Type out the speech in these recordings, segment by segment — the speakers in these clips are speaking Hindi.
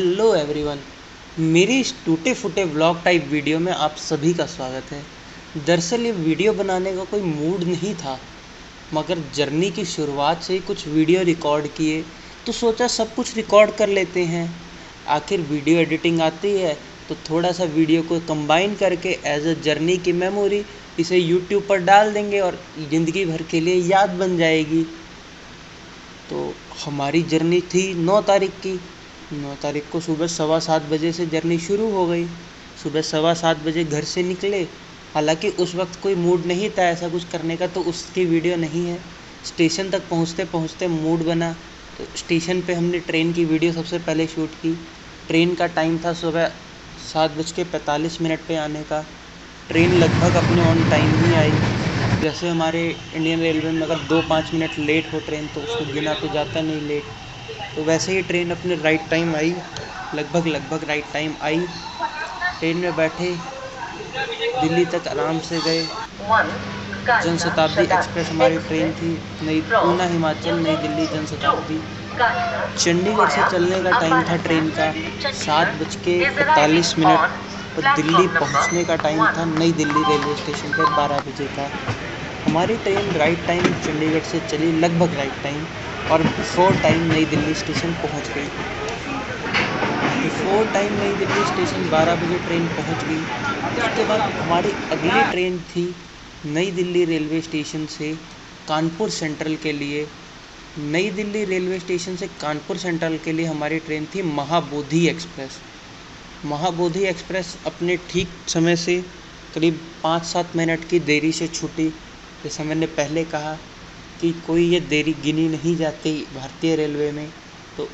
हेलो एवरीवन, मेरी इस टूटे फूटे व्लॉग टाइप वीडियो में आप सभी का स्वागत है। दरअसल ये वीडियो बनाने का कोई मूड नहीं था, मगर जर्नी की शुरुआत से ही कुछ वीडियो रिकॉर्ड किए तो सोचा सब कुछ रिकॉर्ड कर लेते हैं। आखिर वीडियो एडिटिंग आती है तो थोड़ा सा वीडियो को कंबाइन करके एज अ जर्नी की मेमोरी इसे यूट्यूब पर डाल देंगे और ज़िंदगी भर के लिए याद बन जाएगी। तो हमारी जर्नी थी 9 तारीख की। 9 तारीख को सुबह 7:15 बजे से जर्नी शुरू हो गई। सुबह 7:15 बजे घर से निकले। हालांकि उस वक्त कोई मूड नहीं था ऐसा कुछ करने का, तो उसकी वीडियो नहीं है। स्टेशन तक पहुंचते पहुंचते मूड बना, तो स्टेशन पे हमने ट्रेन की वीडियो सबसे पहले शूट की। ट्रेन का टाइम था सुबह 7:45 पे आने का। ट्रेन लगभग अपने ऑन टाइम ही आई। जैसे हमारे इंडियन रेलवे में अगर 2-5 मिनट लेट हो ट्रेन तो उसको गिना तो जाता नहीं लेट, तो वैसे ही ट्रेन अपने राइट टाइम आई। लगभग राइट टाइम आई। ट्रेन में बैठे दिल्ली तक आराम से गए। जनशताब्दी एक्सप्रेस हमारी ट्रेन थी। नई ऊना हिमाचल नई दिल्ली जनशताब्दी। चंडीगढ़ से चलने का टाइम था ट्रेन का 7:45 और दिल्ली पहुंचने का टाइम था नई दिल्ली रेलवे स्टेशन पे 12 बजे का। हमारी ट्रेन राइट टाइम चंडीगढ़ से चली, लगभग राइट टाइम, और बिफोर टाइम नई दिल्ली स्टेशन पहुंच गई। बिफोर टाइम नई दिल्ली स्टेशन 12 बजे ट्रेन पहुंच गई। उसके बाद हमारी अगली ट्रेन थी नई दिल्ली रेलवे स्टेशन से कानपुर सेंट्रल के लिए। नई दिल्ली रेलवे स्टेशन से कानपुर सेंट्रल के लिए हमारी ट्रेन थी महाबोधि एक्सप्रेस। महाबोधि एक्सप्रेस अपने ठीक समय से करीब 5-7 मिनट की देरी से छूटी। जैसा मैंने पहले कहा कि कोई ये देरी गिनी नहीं जाती भारतीय रेलवे में, तो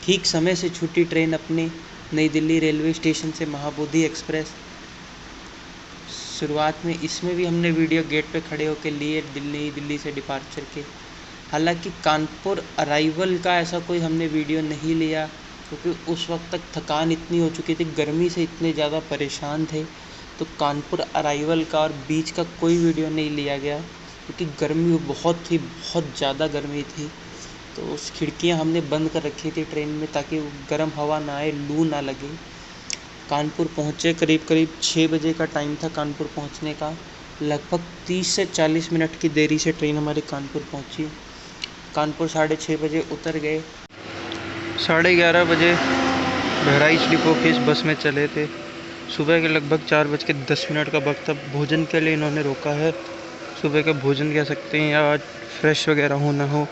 ठीक समय से छूटी ट्रेन अपनी नई दिल्ली रेलवे स्टेशन से महाबोधि एक्सप्रेस। शुरुआत में इसमें भी हमने वीडियो गेट पे खड़े होकर लिए दिल्ली से डिपार्चर के। हालांकि कानपुर अराइवल का ऐसा कोई हमने वीडियो नहीं लिया, क्योंकि उस वक्त तक थकान इतनी हो चुकी थी, गर्मी से इतने ज़्यादा परेशान थे, तो कानपुर अराइवल का और बीच का कोई वीडियो नहीं लिया गया, क्योंकि गर्मी बहुत थी, बहुत ज़्यादा गर्मी थी। तो उस खिड़कियां हमने बंद कर रखी थी ट्रेन में ताकि गर्म हवा ना आए, लू ना लगे। कानपुर पहुँचे, करीब 6 बजे का टाइम था कानपुर पहुँचने का। लगभग 30 से 40 मिनट की देरी से ट्रेन हमारी कानपुर पहुँची। कानपुर 6:30 बजे उतर गए। 11:30 बजे बहराइच डिपो की इस बस में चले थे। सुबह के लगभग 4:10 का वक्त था। भोजन के लिए इन्होंने रोका है। सुबह का भोजन कह सकते हैं, या फ्रेश वगैरह हो ना हो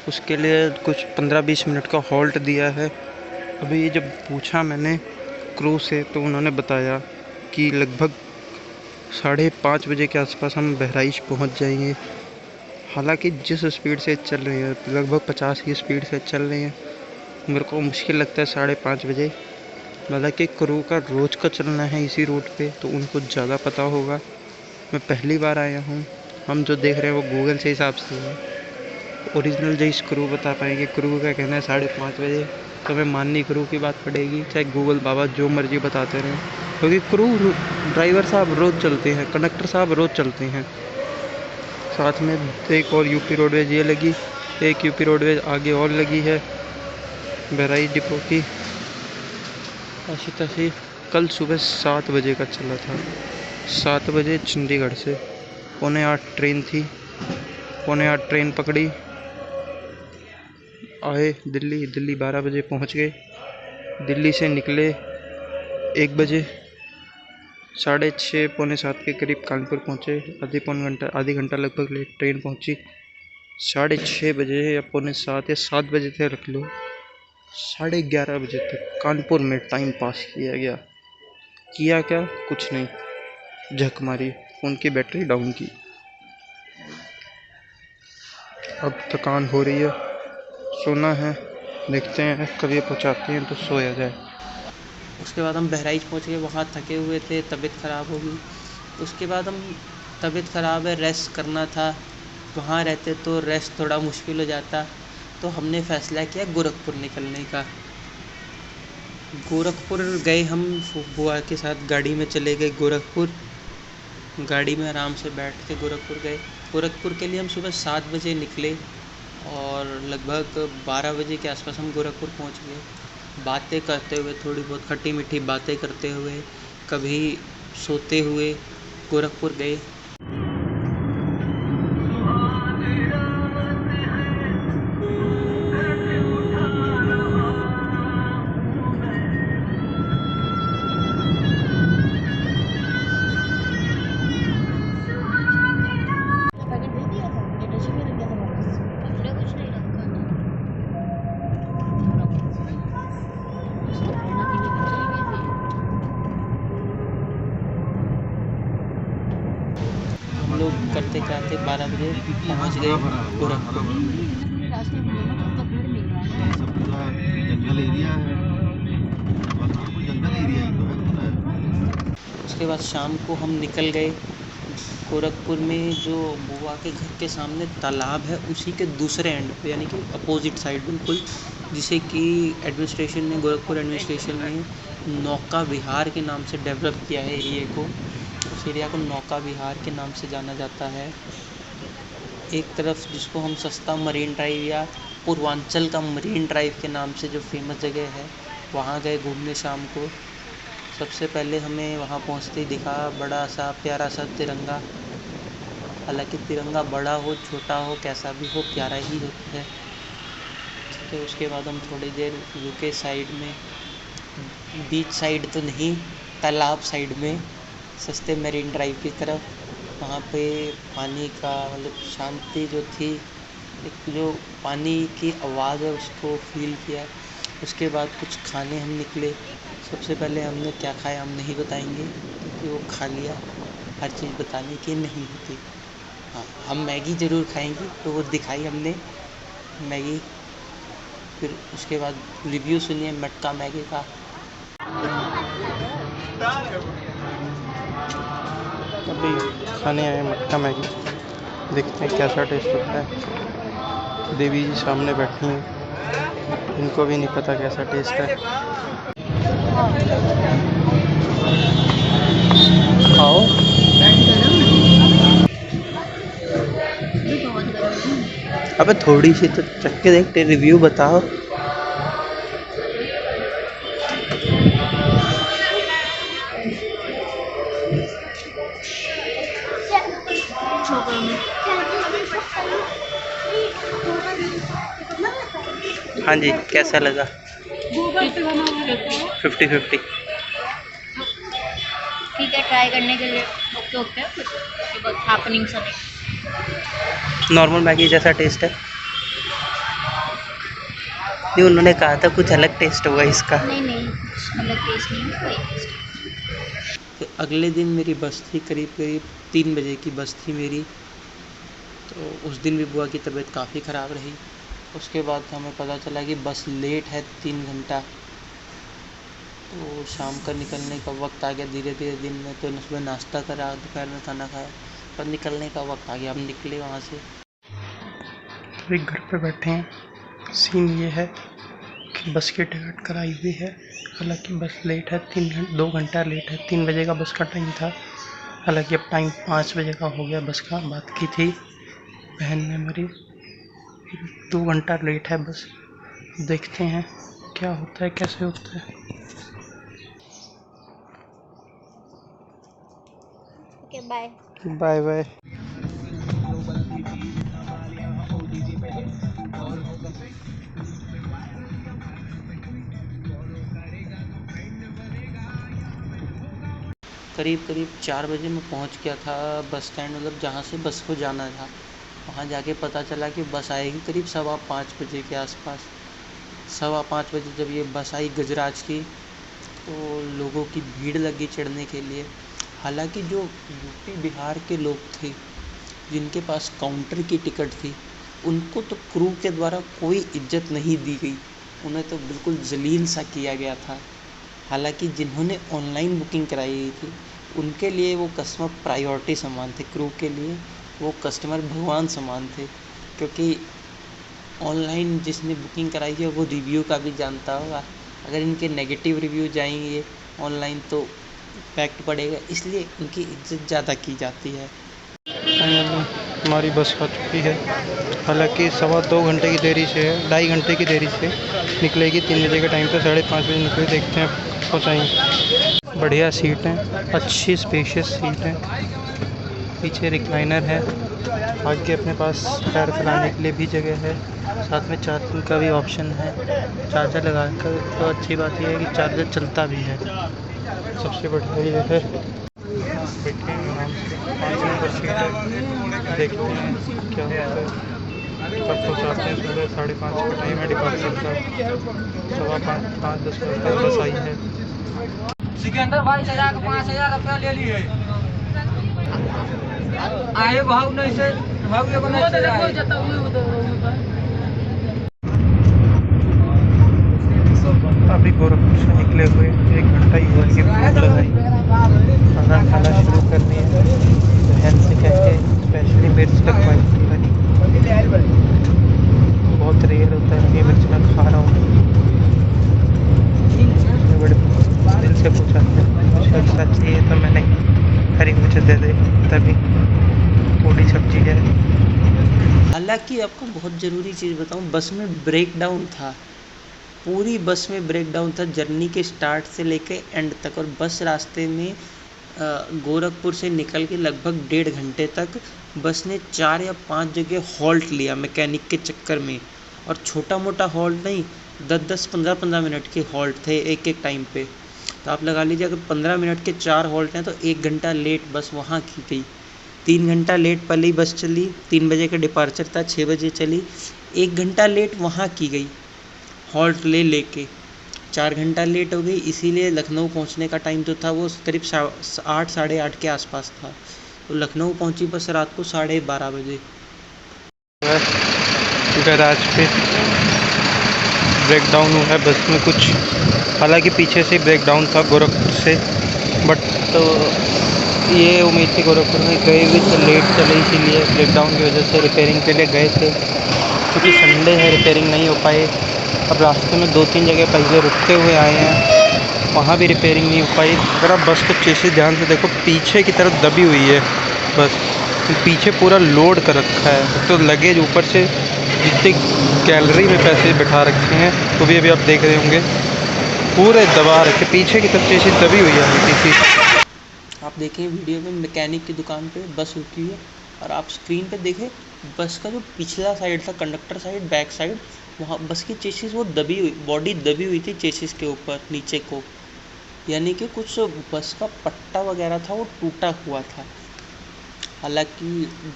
उसके लिए कुछ 15-20 मिनट का हॉल्ट दिया है। अभी जब पूछा मैंने क्रू से तो उन्होंने बताया कि लगभग 5:30 बजे के आसपास हम बहराइच पहुंच जाएंगे। हालांकि जिस स्पीड से चल रही है, लगभग 50 की स्पीड से चल रही है, मेरे को मुश्किल लगता है 5:30 बजे। हालांकि क्रू का रोज़ का चलना है इसी रूट पे, तो उनको ज़्यादा पता होगा। मैं पहली बार आया हूँ, हम जो देख रहे हैं वो गूगल से हिसाब से है। ओरिजिनल जो इस क्रू बता पाएंगे। क्रू का कहना है 5:30 बजे, तो हमें माननी क्रू की बात पड़ेगी, चाहे गूगल बाबा जो मर्जी बताते रहें, क्योंकि क्रू ड्राइवर साहब रोज़ चलते हैं, कंडक्टर साहब रोज़ चलते हैं। साथ में एक और यूपी रोडवेज ये लगी, एक यूपी रोडवेज आगे और लगी है बहराइच डिपो की। ऐसी तैसी कल सुबह 7 बजे का चला था। 7 बजे चंडीगढ़ से 7:45 ट्रेन थी। 7:45 ट्रेन पकड़ी, आए दिल्ली 12 बजे पहुंच गए। दिल्ली से निकले 1 बजे, 6:30 पौने 7 के करीब कानपुर पहुंचे। आधी घंटा लगभग लेट ट्रेन पहुंची। 6:30 बजे या पौने 7 या 7 बजे तक रख लो, 11:30 बजे तक कानपुर में टाइम पास किया गया। किया क्या, कुछ नहीं, झक मारी, फ़ोन की बैटरी डाउन की। अब थकान हो रही है, सोना है, देखते हैं कभी पहुंचाते हैं तो सोया जाए। उसके बाद हम बहराइच पहुंच गए। वहाँ थके हुए थे, तबीयत ख़राब हो गई। उसके बाद हम, तबीयत ख़राब है, रेस्ट करना था। वहाँ रहते तो रेस्ट थोड़ा मुश्किल हो जाता, तो हमने फ़ैसला किया गोरखपुर निकलने का। गोरखपुर गए हम, बुआ के साथ गाड़ी में चले गए गोरखपुर। गाड़ी में आराम से बैठ के गोरखपुर गए। गोरखपुर के लिए हम सुबह 7 बजे निकले और लगभग 12 बजे के आसपास हम गोरखपुर पहुंच गए। बातें करते हुए, थोड़ी बहुत खट्टी मीठी बातें करते हुए, कभी सोते हुए गोरखपुर गए। पैकेट भेज दिया था या टच में रख दिया था वापस? हमने कुछ नहीं रखा था। उसको प्रेरणा के लिए चली गई थी। हम लोग करते करते 12 बजे पहुंच गए गोरखपुर। पूरे रास्ते में दोनों तरफ तो पेड़ मिल रहा है। सब पूरा जंगल एरिया है, बलरामपुर जंगल एरिया ही तो है पूरा। उसके बाद शाम को हम निकल गए गोरखपुर में। जो बुआ के घर के सामने तालाब है उसी के दूसरे एंड पे, यानी कि अपोजिट साइड बिल्कुल, जिसे कि एडमिनिस्ट्रेशन ने, गोरखपुर एडमिनिस्ट्रेशन ने नौका विहार के नाम से डेवलप किया है एरिया को। उस एरिया को नौका विहार के नाम से जाना जाता है। एक तरफ जिसको हम सस्ता मरीन ड्राइव या पूर्वांचल का मरीन ड्राइव के नाम से जो फेमस जगह है, वहाँ गए घूमने शाम को। सबसे पहले हमें वहाँ पहुँचते ही दिखा बड़ा सा प्यारा सा तिरंगा। हालांकि तिरंगा बड़ा हो छोटा हो कैसा भी हो प्यारा ही होता है। ठीक है, उसके बाद हम थोड़ी देर रुके साइड में, बीच साइड तो नहीं, तालाब साइड में, सस्ते मरीन ड्राइव की तरफ। वहाँ पे पानी का मतलब शांति जो थी, एक जो पानी की आवाज़ है उसको फील किया। उसके बाद कुछ खाने हम निकले। सबसे पहले हमने क्या खाया हम नहीं बताएंगे क्योंकि वो खा लिया, हर चीज़ बताने की नहीं होती। हाँ, हम मैगी ज़रूर खाएंगे तो वो दिखाई हमने मैगी। फिर उसके बाद रिव्यू सुनिए मटका मैगी का। अभी खाने आए मटका मैगी, देखते हैं कैसा टेस्ट होता है। देवी जी सामने बैठी हैं, इनको भी नहीं पता कैसा टेस्ट है। खाओ। बहुत गर्म है। अबे थोड़ी सी तो चख के देखते, रिव्यू बताओ। हाँ जी, कैसा लगा? 50-50। ठीक है, ट्राई करने के लिए ओके ओके, बहुत हैपनिंग सा नहीं। नॉर्मल मैगी जैसा टेस्ट है। नहीं, उन्होंने कहा था कुछ अलग टेस्ट होगा इसका। नहीं नहीं, कुछ अलग टेस्ट नहीं है, वही टेस्ट। फिर अगले दिन मेरी बस थी, करीब करीब 3 बजे की बस थी मेरी। तो उस दिन भी बुआ की तबीयत काफ़ी ख़राब रही। उसके बाद हमें पता चला कि बस लेट है 3 घंटा। तो शाम का निकलने का वक्त आ गया धीरे धीरे दिन में। तो सुबह नाश्ता करा, दोपहर में खाना खाया, पर निकलने का वक्त आ गया। हम निकले वहाँ से। अभी घर पे बैठे हैं। सीन ये है कि बस की टिकट कराई हुई है, हालांकि बस लेट है, 2 घंटा लेट है। 3 बजे का बस का टाइम था, हालांकि अब टाइम 5 बजे का हो गया। बस का बात की थी बहन ने मेरी, 2 घंटा लेट है बस। देखते हैं क्या होता है, कैसे होता है। Okay bye. Bye bye. करीब करीब 4 बजे मैं पहुँच गया था बस स्टैंड, मतलब जहाँ से बस को जाना था। वहाँ जाके पता चला कि बस आएगी करीब 5:15 बजे के आसपास। 5:15 बजे जब ये बस आई गजराज की, तो लोगों की भीड़ लगी चढ़ने के लिए। हालांकि जो यूपी बिहार के लोग थे जिनके पास काउंटर की टिकट थी, उनको तो क्रू के द्वारा कोई इज्जत नहीं दी गई, उन्हें तो बिल्कुल जलील सा किया गया था। हालांकि जिन्होंने ऑनलाइन बुकिंग कराई हुई थी उनके लिए वो कस्टमर प्रायोरिटी समान थे, क्रू के लिए वो कस्टमर भगवान समान थे। क्योंकि ऑनलाइन जिसने बुकिंग कराई है वो रिव्यू का भी जानता होगा, अगर इनके नेगेटिव रिव्यू जाएंगे ऑनलाइन तो इम्पैक्ट पड़ेगा, इसलिए इनकी इज्जत ज़्यादा की जाती है। हमारी बस आ चुकी है, हालांकि 2.25 घंटे की देरी से, 2.5 घंटे की देरी से बस निकलेगी 3 बजे के टाइम पे, 5:30 बजे निकले, देखते हैं पहुँचाएंगे। बढ़िया सीट हैं, अच्छी स्पेशियस सीट है, पीछे रिक्लाइनर है, आगे अपने पास पैर फैलाने के लिए भी जगह है, साथ में चार्जिंग का भी ऑप्शन है। चार्जर लगा कर तो अच्छी बात यह है कि चार्जर चलता भी है, सबसे बढ़िया ये है। बैठे हैं आराम से, 5 नंबर सीट है, देखते हैं क्या होता है। कब पहुँचाते हैं? सुबह 5:30 का टाइम है डिपार्चर का, 5:15 5:10 बस आई है। सिकंदर भाई सजा के 5,000 रुपया ले लिए आए भाव नहीं से भाव ये नहीं से अभी गोरखपुर से निकले हुए 1 घंटा ही हुआ कि भूख लगाई, खाना शुरू करनी है। बहन से कह के स्पेशली मिर्च लगवाई थी हरी, बहुत रेयर होता है कि मिर्च मैं खा रहा हूँ। बड़े दिल से पूछा कुछ अच्छा चाहिए तो मैंने हरी मिर्च दे दे, तभी थोड़ी सब्जी है। हालांकि आपको बहुत ज़रूरी चीज़ बताऊं, बस में ब्रेक डाउन था, पूरी बस में ब्रेक डाउन था, जर्नी के स्टार्ट से लेके एंड तक। और बस रास्ते में गोरखपुर से निकल के लगभग 1.5 घंटे तक बस ने 4 या 5 जगह हॉल्ट लिया मैकेनिक के चक्कर में, और छोटा मोटा हॉल्ट नहीं, 10-10 15-15 मिनट के हॉल्ट थे एक एक टाइम पे। तो आप लगा लीजिए अगर 15 मिनट के 4 हॉल्ट हैं तो 1 घंटा लेट बस वहाँ की गई। 3 घंटा लेट पहले ही बस चली, 3 बजे का डिपार्चर था, 6 बजे चली, 1 घंटा लेट वहाँ की गई हॉल्ट ले लेके, 4 घंटा लेट हो गई। इसीलिए लखनऊ पहुंचने का टाइम जो था वो करीब 8 साढ़े 8 के आसपास था। तो लखनऊ पहुंची बस रात को 12:30 बजे। गैराज पे ब्रेक डाउन हुआ है बस में कुछ, हालांकि पीछे से ब्रेक डाउन था गोरखपुर से, बट तो ये उम्मीद थी गोरखपुर में गए भी तो लेट चले, इसीलिए ब्रेक डाउन की वजह से रिपेयरिंग के लिए गए थे, क्योंकि संडे है रिपेयरिंग नहीं हो पाए। अब रास्ते में 2-3 जगह पहले रुकते हुए आए हैं, वहाँ भी रिपेयरिंग नहीं हो पाई। अगर आप बस को चेसिस ध्यान से देखो, पीछे की तरफ दबी हुई है बस, पीछे पूरा लोड कर रखा है, तो लगेज ऊपर से जितने गैलरी में पैसे बिठा रखे हैं तो भी अभी आप देख रहे होंगे पूरे दबा रखे, पीछे की तरफ चेसिस दबी हुई है हल्की सी। आप देखें वीडियो में मैकेनिक की दुकान पे बस रुकी हुई है, और आप स्क्रीन पे देखें बस का जो पिछला साइड था, कंडक्टर साइड, बैक साइड, वहाँ बस की चेसिस वो दबी हुई, बॉडी दबी हुई थी चेसिस के ऊपर नीचे को, यानी कि कुछ बस का पट्टा वगैरह था वो टूटा हुआ था। हालांकि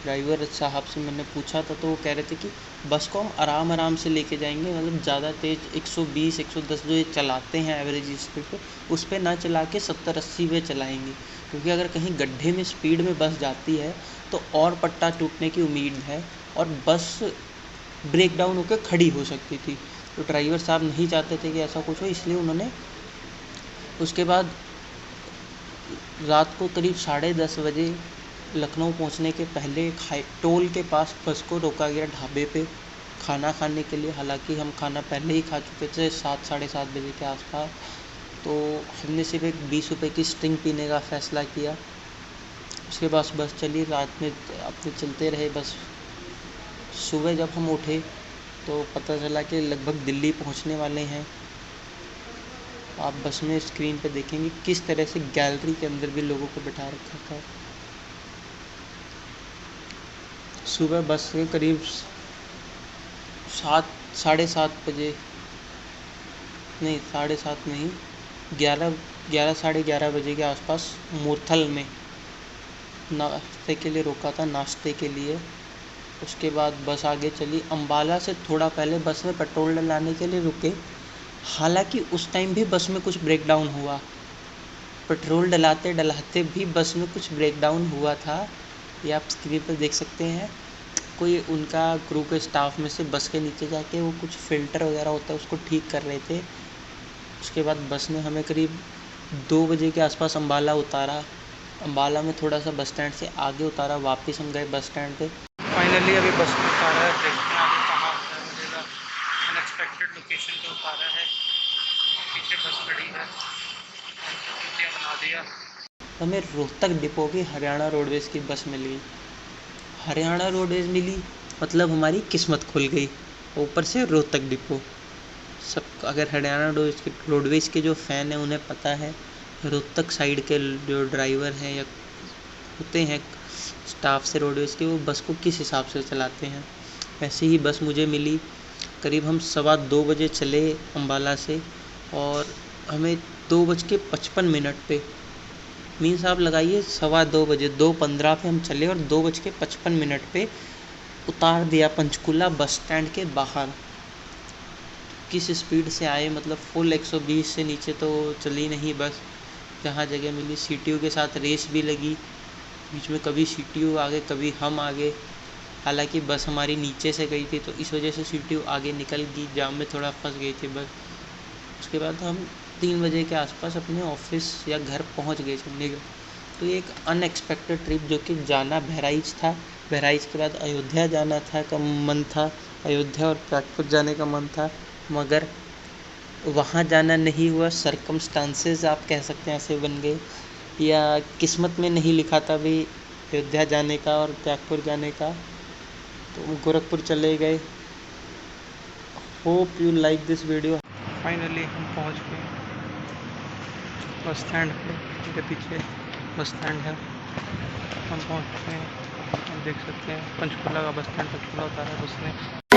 ड्राइवर साहब से मैंने पूछा था तो वो कह रहे थे कि बस को हम आराम आराम से लेके जाएंगे, मतलब ज़्यादा तेज़ 120-110 जो ये चलाते हैं एवरेज स्पीड पे, उस पर ना चला के 70-80 पे चलाएंगे, क्योंकि अगर कहीं गड्ढे में स्पीड में बस जाती है तो और पट्टा टूटने की उम्मीद है और बस ब्रेक डाउन होकर खड़ी हो सकती थी। तो ड्राइवर साहब नहीं चाहते थे कि ऐसा कुछ हो, इसलिए उन्होंने उसके बाद रात को करीब 10:30 बजे लखनऊ पहुंचने के पहले टोल के पास बस को रोका गया ढाबे पे खाना खाने के लिए। हालांकि हम खाना पहले ही खा चुके थे 7 साढ़े 7 बजे के आसपास, तो हमने सिर्फ एक 20 रुपये की स्टिंग पीने का फ़ैसला किया। उसके बाद बस चली, रात में अपने चलते रहे बस। सुबह जब हम उठे तो पता चला कि लगभग दिल्ली पहुंचने वाले हैं। आप बस में स्क्रीन पे देखेंगे किस तरह से गैलरी के अंदर भी लोगों को बिठा रखा था। सुबह बस के करीब 7 साढ़े 7 बजे नहीं, 7:30 नहीं, 11 साढ़े 11 बजे के आसपास मूर्थल में नाश्ते के लिए रोका था, नाश्ते के लिए। उसके बाद बस आगे चली। अम्बाला से थोड़ा पहले बस में पेट्रोल डलाने के लिए रुके, हालांकि उस टाइम भी बस में कुछ ब्रेक डाउन हुआ। पेट्रोल डलाते डलाते भी बस में कुछ ब्रेक डाउन हुआ था, ये आप स्क्रीन पर देख सकते हैं। कोई उनका क्रू के स्टाफ में से बस के नीचे जाके वो कुछ फ़िल्टर वगैरह होता है उसको ठीक कर रहे थे। उसके बाद बस ने हमें करीब 2 बजे के आसपास अम्बाला उतारा। अम्बाला में थोड़ा सा बस स्टैंड से आगे उतारा, वापस हम गए बस स्टैंड पे। फाइनली अभी बस में उतारा है, देखते हैं आगे कहाँ होता है। मुझे अनएक्सपेक्टेड लोकेशन पे उतारा है, पीछे बस खड़ी है, बना दिया। हमें रोहतक डिपो की हरियाणा रोडवेज़ की बस मिली। हरियाणा रोडवेज़ मिली मतलब हमारी किस्मत खुल गई, ऊपर से रोहतक डिपो। सब अगर हरियाणा रोडवेज के जो फ़ैन हैं उन्हें पता है, रोहतक साइड के जो ड्राइवर हैं या होते हैं स्टाफ से रोडवेज के, वो बस को किस हिसाब से चलाते हैं। वैसे ही बस मुझे मिली, करीब हम 2:15 बजे चले अम्बाला से, और हमें 2:55 पे, मीन्स आप लगाइए 2:15 बजे, 2:15 पे हम चले और 2:55 पे उतार दिया पंचकूला बस स्टैंड के बाहर। किस स्पीड से आए, मतलब फुल 120 से नीचे तो चली नहीं बस। जहाँ जगह मिली सीटीयू के साथ रेस भी लगी, बीच में कभी सीटीयू आगे कभी हम आगे। हालांकि बस हमारी नीचे से गई थी तो इस वजह से सीटीयू आगे निकल गई, जाम में थोड़ा फंस गई थी बस। उसके बाद हम 3 बजे के आसपास अपने ऑफिस या घर पहुंच गए चंडीगढ़। तो ये एक अनएक्सपेक्टेड ट्रिप, जो कि जाना बहराइच था, बहराइच के बाद अयोध्या जाना था का मन था, अयोध्या और त्यागपुर जाने का मन था, मगर वहाँ जाना नहीं हुआ। सर्कमस्टांसेस आप कह सकते हैं ऐसे बन गए, या किस्मत में नहीं लिखा था भी अयोध्या जाने का और त्यागपुर जाने का, तो गोरखपुर चले गए। Hope you like this video. Finally हम पहुंच गए बस स्टैंड पे, मेरे पीछे बस स्टैंड है, हम पहुंच गए हैं। आप देख सकते हैं पंचकुला का बस स्टैंड, पंचकुला उतारा बस ने।